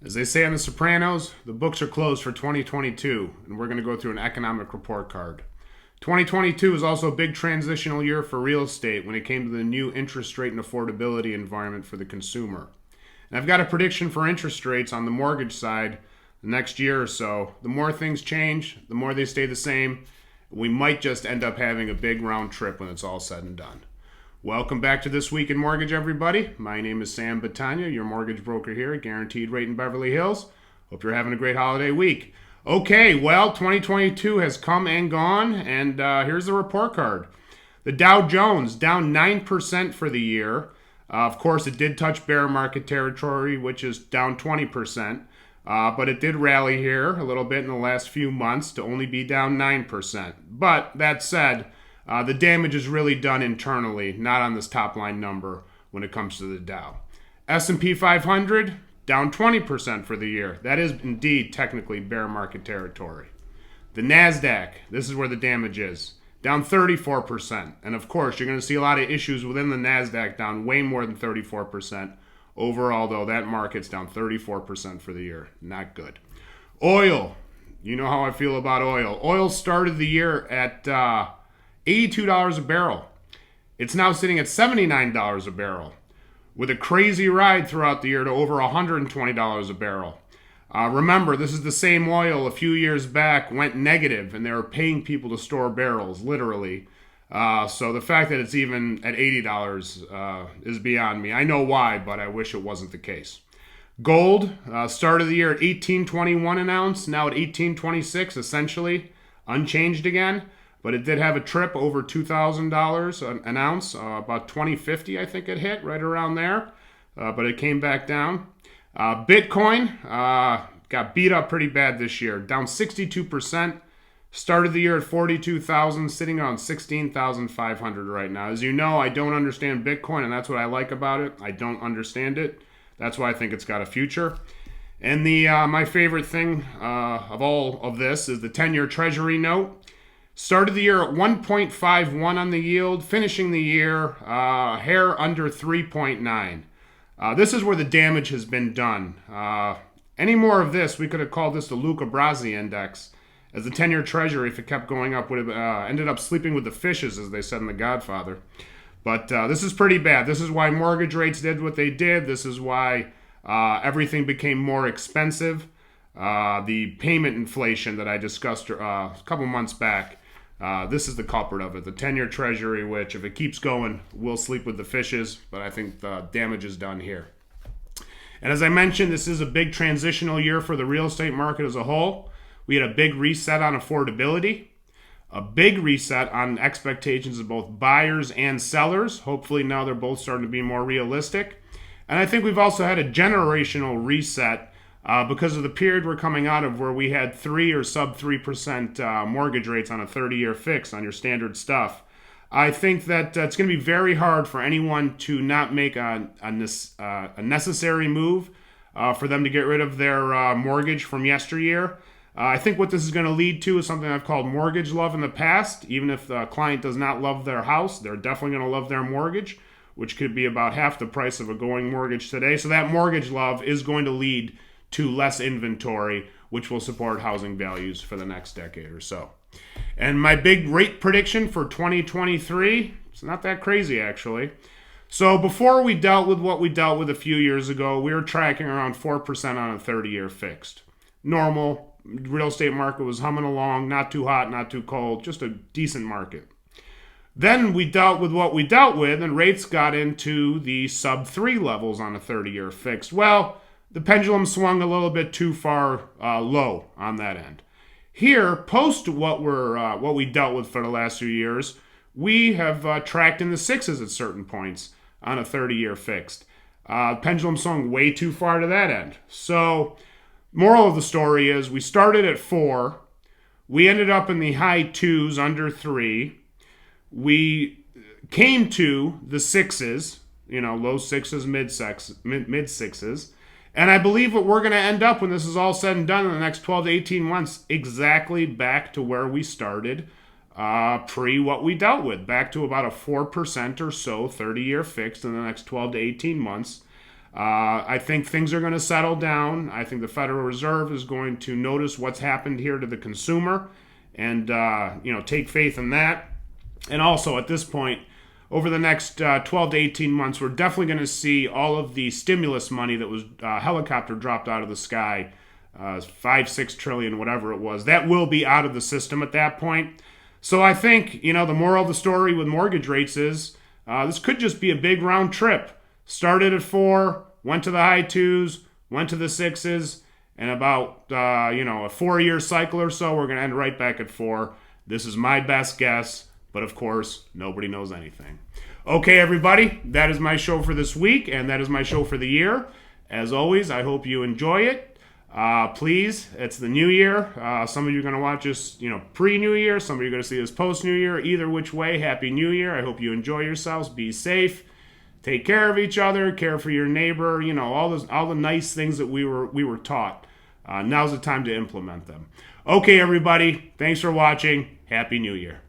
As they say on The Sopranos, the books are closed for 2022, and we're going to go through an economic report card. 2022 is also a big transitional year for real estate when it came to the new interest rate and affordability environment for the consumer. And I've got a prediction for interest rates on the mortgage side the next year or so. The more things change, the more they stay the same. We might just end up having a big round trip when it's all said and done. Welcome back to This Week in Mortgage, everybody. My name is Sam Battaglia, your mortgage broker here at Guaranteed Rate in Beverly Hills. Hope you're having a great holiday week. Okay, well, 2022 has come and gone, and here's the report card. The Dow Jones down 9% for the year. Of course, it did touch bear market territory, which is down 20%. But it did rally here a little bit in the last few months to only be down 9%. But that said, the damage is really done internally, not on this top line number when it comes to the Dow. S&P 500 down 20% for the year. That is indeed technically bear market territory. The NASDAQ, this is where the damage is, down 34%. And of course, you're going to see a lot of issues within the NASDAQ down way more than 34%. Overall, though, that market's down 34% for the year. Not good. Oil, you know how I feel about oil. Oil started the year at $82 a barrel. It's now sitting at $79 a barrel, with a crazy ride throughout the year to over $120 a barrel. Remember, this is the same oil a few years back went negative, and they were paying people to store barrels, literally. So the fact that it's even at $80 is beyond me. I know why, but I wish it wasn't the case. Gold started the year at $18.21 an ounce, now at $18.26, essentially unchanged again. But it did have a trip over $2,000 an ounce, about $20.50 I think it hit, right around there. But it came back down. Bitcoin got beat up pretty bad this year, down 62%. Started the year at 42,000, sitting on 16,500 right now. As you know, I don't understand Bitcoin, and that's what I like about it. I don't understand it. That's why I think it's got a future. And my favorite thing of all of this is the 10-year Treasury note. Started the year at 1.51 on the yield, finishing the year hair under 3.9. This is where the damage has been done. Any more of this, we could have called this the Luca Brasi index, as the 10-year Treasury, if it kept going up, would have ended up sleeping with the fishes, as they said in The Godfather. But this is pretty bad. This is why mortgage rates did what they did. This is why everything became more expensive. The payment inflation that I discussed a couple months back, this is the culprit of it. The 10-year Treasury, which if it keeps going, will sleep with the fishes. But I think the damage is done here. And as I mentioned, this is a big transitional year for the real estate market as a whole. We had a big reset on affordability, a big reset on expectations of both buyers and sellers. Hopefully now they're both starting to be more realistic. And I think we've also had a generational reset because of the period we're coming out of where we had 3 or sub 3% mortgage rates on a 30-year fix on your standard stuff. I think that it's going to be very hard for anyone to not make a necessary move for them to get rid of their mortgage from yesteryear. I think what this is going to lead to is something I've called mortgage love in the past. Even if the client does not love their house, they're definitely going to love their mortgage, which could be about half the price of a going mortgage today. So that mortgage love is going to lead to less inventory, which will support housing values for the next decade or so. And my big rate prediction for 2023, it's not that crazy actually. So before we dealt with what we dealt with a few years ago, we were tracking around 4% on a 30-year fixed. Normal. Real estate market was humming along, not too hot, not too cold, just a decent market. Then we dealt with what we dealt with, and rates got into the sub 3 levels on a 30-year fixed. Well, the pendulum swung a little bit too far low on that end. Here, post what we dealt with for the last few years, we have tracked in the sixes at certain points on a 30-year fixed. Pendulum swung way too far to that end. So moral of the story is we started at 4. We ended up in the high 2s, under 3. We came to the 6s, low 6s, mid 6s. And I believe what we're going to end up when this is all said and done in the next 12 to 18 months, exactly back to where we started pre what we dealt with, back to about a 4% or so 30-year fixed in the next 12 to 18 months. I think things are going to settle down. I think the Federal Reserve is going to notice what's happened here to the consumer and, take faith in that. And also, at this point, over the next 12 to 18 months, we're definitely going to see all of the stimulus money that was helicopter dropped out of the sky, 5-6 trillion, whatever it was, that will be out of the system at that point. So I think, the moral of the story with mortgage rates is this could just be a big round trip. Started at 4, went to the high 2s, went to the 6s, and about, a 4-year cycle or so, we're going to end right back at 4. This is my best guess. But of course, nobody knows anything. Okay, everybody, that is my show for this week, and that is my show for the year. As always, I hope you enjoy it. Please, it's the new year. Some of you are going to watch this, pre-New Year. Some of you are going to see this post-New Year. Either which way, Happy New Year. I hope you enjoy yourselves. Be safe. Take care of each other. Care for your neighbor. All the nice things that we were taught. Now's the time to implement them. Okay, everybody. Thanks for watching. Happy New Year.